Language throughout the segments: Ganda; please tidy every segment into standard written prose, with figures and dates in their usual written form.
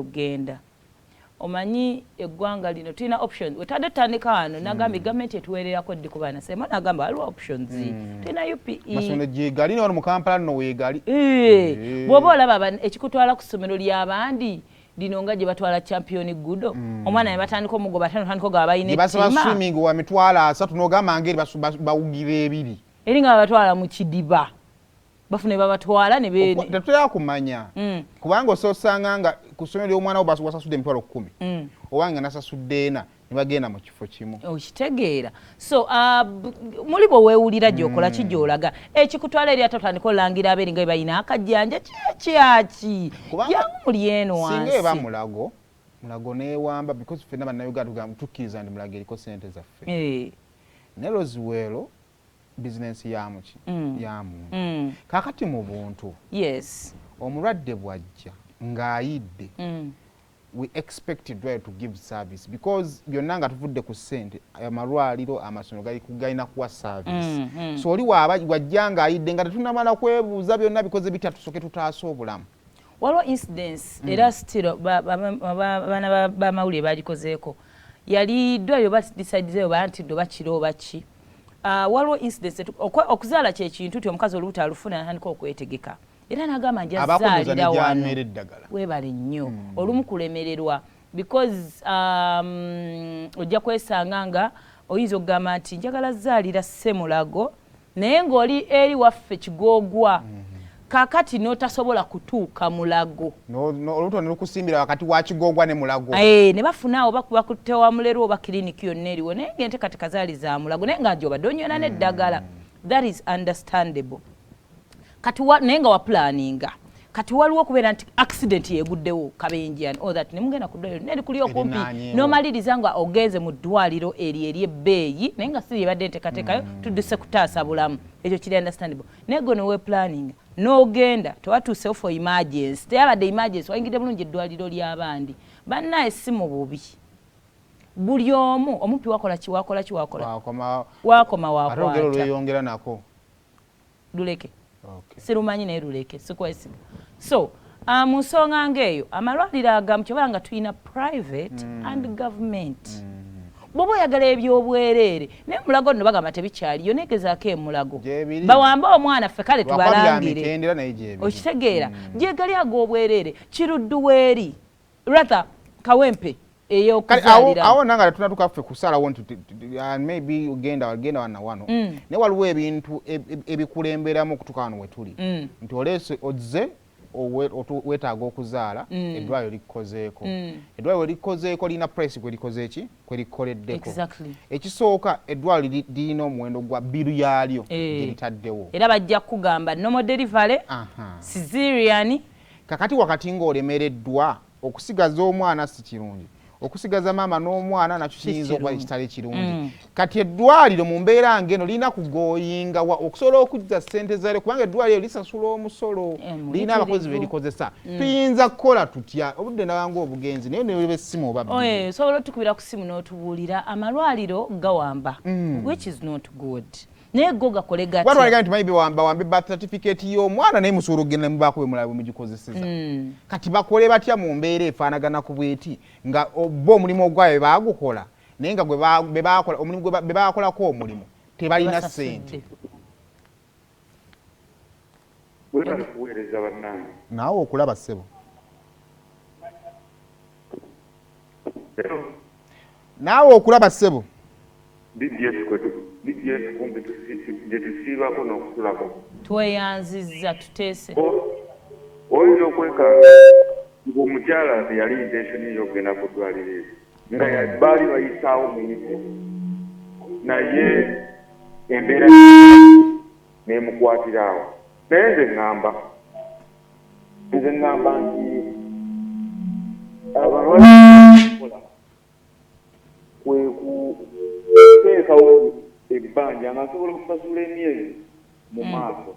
ogenda omanyi eggwanga lino tulina options wetadde tutandika wano nagamba gavumenti etuweererako ddi ku baana sema nagamba waliwo options tulina UPE masomero gyegali wano mu Kampala nno weegali bw'oba olaba ekikutwala ku ssomero ly'abandi lino nga gye batwala champion gudo omwana ne batandika omugoba batandika ogaba balina basaba swimming wa mitwalo 3 n'ogamba ngeri bawugira 2 eri nga babatwala mu kidiba bafune babatwala ne beene tetulya kumanya kubanga ososanga nga ku ssomero ly'omwana wo basasudde emitwalo 10 owange nasasudde ena ne bagenda mu kifo kimu okitegeera so muli bwe weewulira gy'okola ki gy'olaga ekikutwala eri ate otandika olangira abeeri nga balina akajjanja kyaki jangu muli eno wansi singa eba mulago neewamba because ffenna bannayuganda tukkiriza ndi mulago eriko ssente zaffe ne Roswell business yamuki yamuntu kakati mu buntu yes omulwadde bwajja ng'ayidde we expected to give service because byonna nga tuvudde ku ssente amalwaliro amasomero galina kuwa service so oli wajja ng'ayidde nga tetunamala kwebuuza byonna bikoze bitya tusooke tutaasa obulamu waliwo incidents era still baana b'amawulire bagikozeeko yali ddwaliro badecidezeyo banti ndo bakiro oba ki waliwo incidents okuzaala kyekintu ti omukazi olubuto alufuna natandika okwetegeka era nagamba njazaalira wano weebale nnyo olumu kulemererwa because ojja kwesanga nga oyinza okugamba nti njagala zaalira Ssemulago naye ng'oli eri waffe Kigoogwa kakati n'otasobola kutuuka Mulago olubuto ne lukusimbira wakati wa Kigoogwa ne Mulago ne bafunaawo bakutte wa Mulerwa oba kiriniki yonna eriwo naye ng'ente kati kazaali za Mulago naye nga gy'obadde onyona n'eddagala that is understandable kati naye nga waplaninga kati waliwo okubeera nti accident yeguddewo kabenjani all that ne mugenda ku ddwaliro neri kuli okumpi n'omaliriza nga ogenze mu ddwaliro eryebbeeyi naye nga si yebadde nteekateekayo tudduse kutaasa bulamu ekyo kiri understandable naye gwe neweplaninga n'ogenda tewatuusewo for emergency teyabadde emergency wayingidde bulungi eddwaliro ly'abandi bannaye si mu bubi buli omu omumpi wakola wakoma wakwata lweyongera nako luleke sirumanyi naye luleke sikwesiga so mu nsonga ng'eyo amalwaliro agamu kyobanga tulina private and government bw'oba oyagala ebyobwereere naye Mulago nno bagamba tebikyaliyo negezaako Mulago bawambe omwana ffe kale tubalangire okitegeera gyegali ag'obwereere kirudduweeri rather kawempe awo nanga tunatuka ffe kusalawo nti maybe ugenda wana wano ne waliwo ebintu ebikulemberamu okutuuka wano wetuli nti oleese ozze weetaaga okuzaala eddwaliro likukozeeko eddwaliro likukozeeko lina price kwe likoleddeko ekisooka eddwaliro lirina omuwendo gwa biru yaalyo gye litaddewo era bajja kugamba normal delivery cesarean kakati wakati ng'olemereddwa okusigaza omwana si kirungi okusigaza maama n'omwana nakyo kiyinza okuba ekitali kirungi kati eddwaliro mu mbeera ng'eno lirina kugoyinga okusobola okujja ssente zaalyo kubanga eddwaliro lisasula omusolo lirina abakozi be likozesa tuyinza kukola tutya obudde nabanga obugenzi naye neba essimu oba osobola otukubira ku ssimu n'otubuulira amalwaliro gawamba which is not good naye go gakole gatya watu waliga nti maybe wambe birth certificate y'omwana naye musobola ogenda ne mubaako bemulaba mugikozeseza kati bakole batya mu mbeera efaanagana ku bweti nga bo omulimu ogwayo baagukola naye nga omulimu be baakolako omulimu tebalina ssente naawe okulaba ssebo naawe okulaba ssebo tweyanzizza tuteese oyinza okwekanga ng'omukyala teyali intentioni y'okugenda ku ddwaliro nga baali bayisaawo muyise naye embeera n'emukwatira awo naye nze ŋŋamba nti abalwala kwe kuteekawo ebbanja nga nsobola okusasula emyezi mu maaso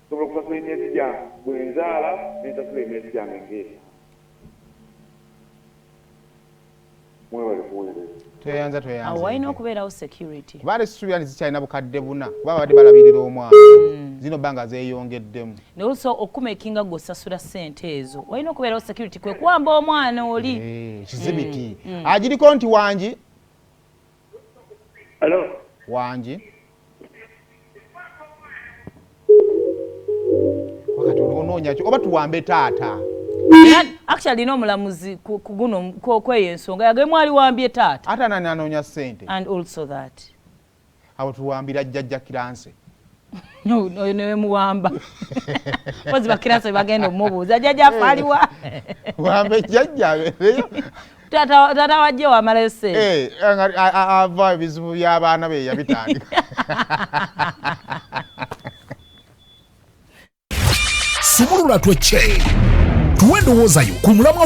nsobola okusasula emyezi gyange bwe nzaala nensasula emyezi gyange ng'esa mwebale kuweereza tweyanza walina okubeerawo security kuba essuubira nti zikyalina bukadde buna kuba babadde balabirira omwana zino bbanga zeeyongeddemu naye osobola okumakinga gw'osasula ssente ezo walina okubeerawo security kwe kuwamba omwana oli kizibiti agiriko nti wangi wangi wakati onoonya ki oba tuwambe taata actually n'omulamuzi kuguno kweyo ensonga yagemu aliwambye taata ate nani anoonya ssente and also that awo tuwambira jjajja kiranse oyo newe muwamba pozi bakiranse bagenda omubuuza jjajja afaliwa wambe jjajja abeereyo taata wajje wamalayo ssente ava ebizibu by'abaana be yabitandika Subulula twecce tuwe ndowoozayo ku mulamwa